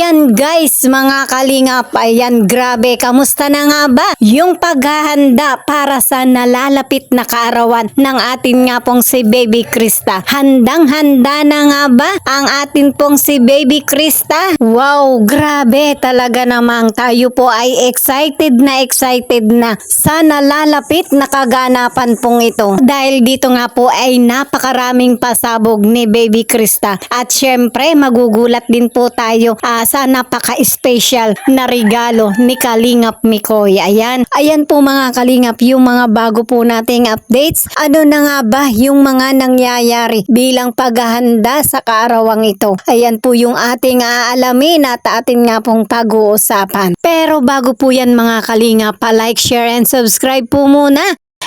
Ayan guys, mga kalingap, ayan grabe, kamusta na nga ba yung paghahanda para sa nalalapit na kaarawan ng atin nga pong si Baby Krista? Handang-handa na nga ba ang atin pong si Baby Krista? Wow, grabe talaga namang tayo po ay excited na sa nalalapit na kaganapan pong ito. Dahil dito nga po ay napakaraming pasabog ni Baby Krista. At syempre, magugulat din po tayo sa napaka-special na regalo ni Kalingap Mikoy. Ayan po mga kalingap, yung mga bago po nating updates. Ano na nga ba yung mga nangyayari bilang paghahanda sa kaarawang ito? Ayan po yung ating aalamin at atin nga pong pag-uusapan. Pero bago po yan mga kalingap, like, share, and subscribe po muna.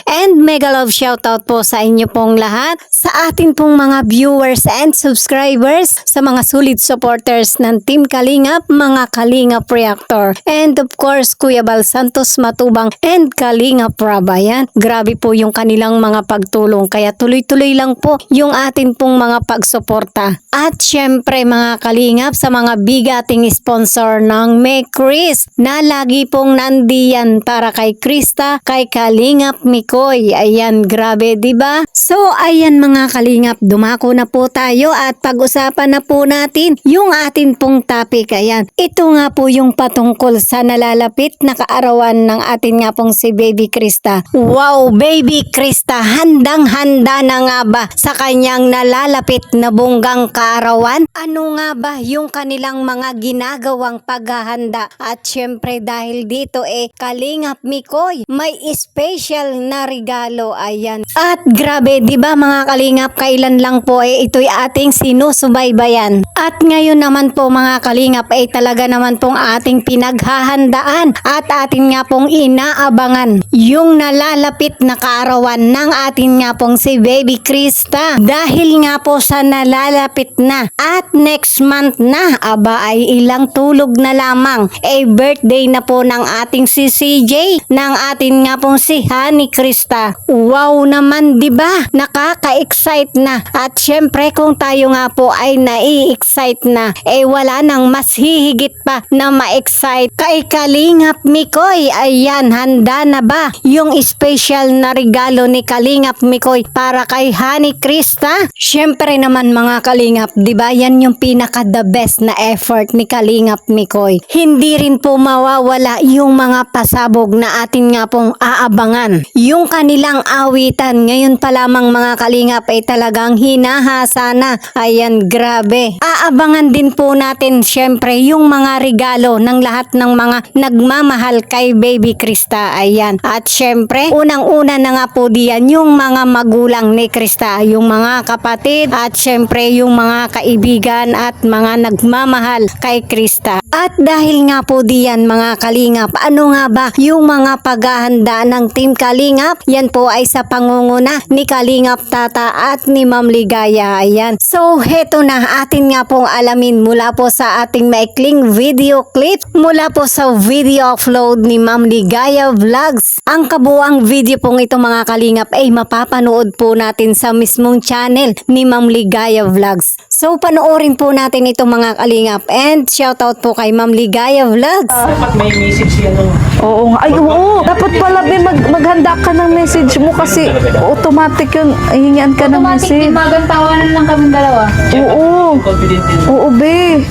And mega love shoutout po sa inyo pong lahat, sa atin pong mga viewers and subscribers, sa mga solid supporters ng Team Kalingap, mga Kalingap Reactor, and of course Kuya Bal Santos Matubang and Kalingap Rabayan. Grabe po yung kanilang mga pagtulong, kaya tuloy-tuloy lang po yung atin pong mga pagsuporta. At syempre mga Kalingap, sa mga bigating sponsor ng Mekris na lagi pong nandiyan para kay Krista, kay Kalingap Mikoy. Ayan, grabe, diba? So, ayan mga kalingap, dumako na po tayo at pag-usapan na po natin yung atin pong topic. Ayan, ito nga po yung patungkol sa nalalapit na kaarawan ng atin nga pong si Baby Krista. Wow, Baby Krista, handang-handa na nga ba sa kanyang nalalapit na bonggang kaarawan? Ano nga ba yung kanilang mga ginagawang paghahanda? At syempre dahil dito Kalingap Mikoy, may special na regalo, ayan. At grabe, di ba mga kalingap, kailan lang po ito'y ating sinusubaybayan. At ngayon naman po mga kalingap talaga naman pong ating pinaghahandaan at atin nga pong inaabangan yung nalalapit na kaarawan ng atin nga pong si Baby Krista. Dahil nga po sa nalalapit na at next month na, aba ay ilang tulog na lamang birthday na po ng ating si CJ, ng atin nga pong si Honey Krista. Wow naman, di ba? Nakaka-excite na. At syempre kung tayo nga po ay nai-excite na, wala nang mas hihigit pa na ma-excite kay Kalingap Mikoy. Ayan, handa na ba yung special na regalo ni Kalingap Mikoy para kay Honey Krista? Syempre naman mga kalingap, di ba? Yan yung pinaka the best na effort ni Kalingap Mikoy. Hindi rin po mawawala yung mga pasabog na atin nga pong aabangan. Yung kanilang awitan ngayon pa lamang mga kalingap talagang hinahasa na. Ayan, grabe. Aabangan din po natin syempre yung mga regalo ng lahat ng mga nagmamahal kay Baby Krista. Ayan. At syempre, unang-una na nga po diyan yung mga magulang ni Krista, yung mga kapatid at syempre yung mga kaibigan at mga nagmamahal kay Krista. At dahil nga po diyan mga kalingap, ano nga ba yung mga paghahanda ng Team Kalingap? Yan po ay sa pangunguna ni Kalingap Tata at ni Ma'am Ligaya. Ayan. So, heto na atin nga pong alamin mula po sa ating maikling video clip, mula po sa video upload ni Ma'am Ligaya Vlogs. Ang kabuang video pong ito mga kalingap mapapanood po natin sa mismong channel ni Ma'am Ligaya Vlogs. So, panoorin po natin ito mga kalingap, and shoutout po kay Ma'am Ligaya Vlogs. Dapat may message yan. Oo nga. Ay, oo. Dapat pala maghanda ka ng message mo kasi automatic yun. Hingian ka ng message. Automatic, magantawanan lang kami dalawa. Oo. Confident din. Oo, be.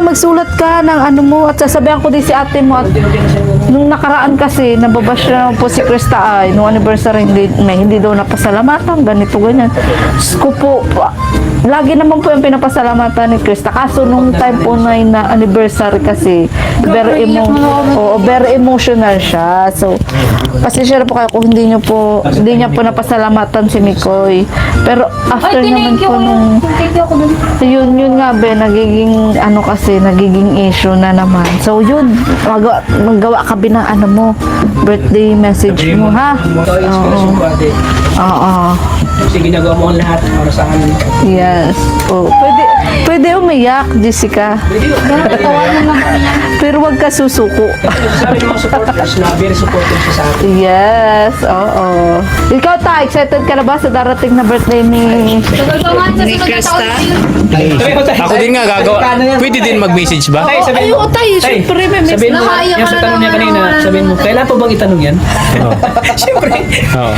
Magsulat ka ng ano mo at sasabihan ko din si ate mo. At nung nakaraan kasi, nababash na po si Krista nung anniversary, hindi daw napasalamatan, ganito, ganyan. Ko po, lagi naman po yung pinapasalamatan ni Krista. Kaso nung time po na anniversary kasi, very emotional siya. So, pasensya na po kayo kung hindi niya po napasalamatan si Mikoy. Pero after naman po nung yun nga be, nagiging nagiging issue na naman. So yun, magawa ka ng birthday message mo, ha? Oo. Kasi ginagawa mo ang lahat para sa akin. Yes. Oh, pwede umiyak, Jessica. Tawanan lang kami yan. Pero wag ka susuko. Sabi ng mga supporters na very supportive siya sa akin. Yes, oo. Ikaw, Kamusta? Excited ka na ba sa darating na birthday ni Krista? Ako din nga gagawa. Pwede din mag-message ba? Tay, sabihin mo. Ay, tayo, syempre, may message. Sabihin mo, Nakaya yung ka sa na tanong niya naman, kanina, wala sabihin mo, naman. kailan pa bang itanong yan? Siyempre. Oo.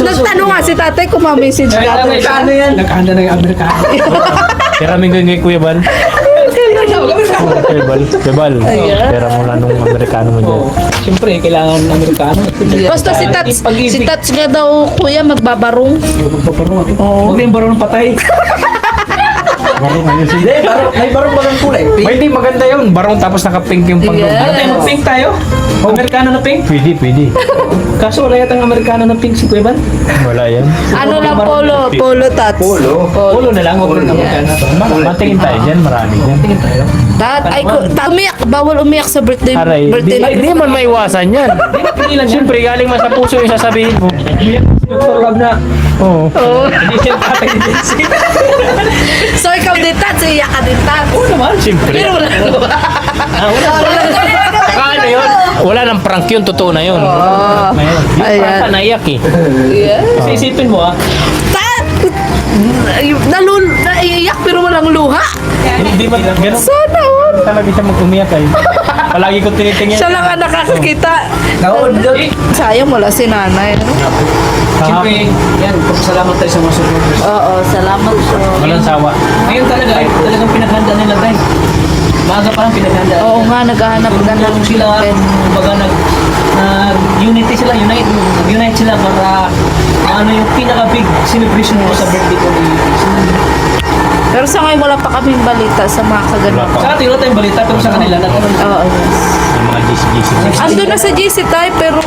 Nagtanong nga si tatay kung ma-message ka. Ano yan? Nakahanda na yung Amerikano. Pera mo ngay Kuya Bal. Kuya Bal. Kuya Bal. Pera mo na nung Amerikano mo dyan. Oo. Siyempre, kailangan ng Amerikano. Basta si Tats nga daw, kuya, magbabarong. Magpaparong. Huwag na yung barong patay. May barong ba ng kulay? May hindi maganda yun. Barong tapos naka-pink yung pang Yeah. Ano tayo, mag-pink tayo? Amerikano na pink? Pwede, pwede. Kaso wala yatang Amerikano na pink si Kuya Ban. Wala yan. Ano lang, polo, Tats. Polo na lang, huwag na Amerikano. Matingin tayo dyan. Marami dyan. Tingin tayo. Umiyak, bawal umiyak sa birthday. Aray, di man maiwasan yan. Hindi lang yan. Siyempre, galing man sa puso yung sasabihin mo. Dr. Rob na. Oo. Hindi siya tatay din. So, ikaw din, Tats, iyak ka din, Tats. Oo naman. Siyempre. Pero wala nagawa. Ano yun? Wala nang prank yun. Totoo na yun. Yung Ayan. prank ka naiyak eh. Yeah. Kasi isipin mo Naiiyak pero walang luha. Hindi man ganun. Sana all. Talaga siya mag-umiyak ay. Palagi ko tinitingnan. Siya lang ang nakakakita. Eh, Sayang wala si nanay. No? siyempre, yan, salamat tayo sa mga supporters. Oo, salamat po. Walang sawa. Ngayon talaga, talagang pinaghanda nila tayo. Maaga pa lang pinaghanda. Oo nga, naghahanap na ng Tulong sila, kumbaga unity sila, unite sila para ano yung pinaka-big celebration ko sa birthday ko ni Pero sa ngayon wala pa kaming balita sa mga kaganon. Wala pa. Sa atin, wala tayong balita, pero sa kanila, Oo, yes. Yung mga GC. Ando na sa GC tayo pero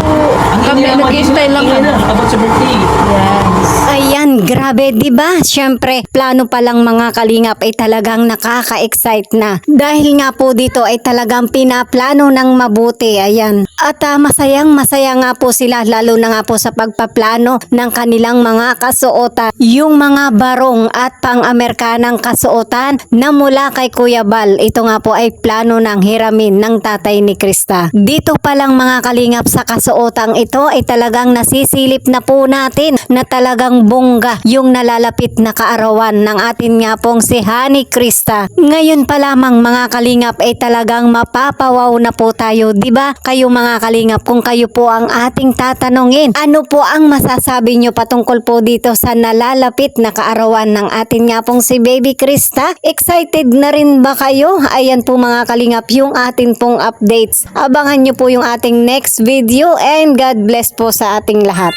kami naghihintay lang. about sa birthday. Yes. Ayan, grabe, 'di ba? Syempre, plano pa lang mga kalingap ay talagang nakaka-excite na. Dahil nga po dito ay talagang pinaplano ng mabuti. Ayan. At masaya nga po sila lalo na nga po sa pagpaplano ng kanilang mga kasuotan. Yung mga barong at pang-Amerikanang kasuotan na mula kay Kuya Bal. Ito nga po ay plano ng hiramin ng tatay ni Krista. Dito pa lang mga kalingap sa kasuotang ito ay talagang nasisilip na po natin na talagang bongga yung nalalapit na kaarawan ng atin nga pong si Honey Krista. Ngayon pa lamang mga kalingap ay talagang mapapawaw na po tayo, 'di ba? Kayo mga kalingap, kung kayo po ang ating tatanungin, ano po ang masasabi nyo patungkol po dito sa nalalapit na kaarawan ng atin nga pong si Baby Krista? Excited na rin ba kayo? Ayan po mga kalingap yung atin pong updates. Abangan nyo po yung ating next video and God bless po sa ating lahat.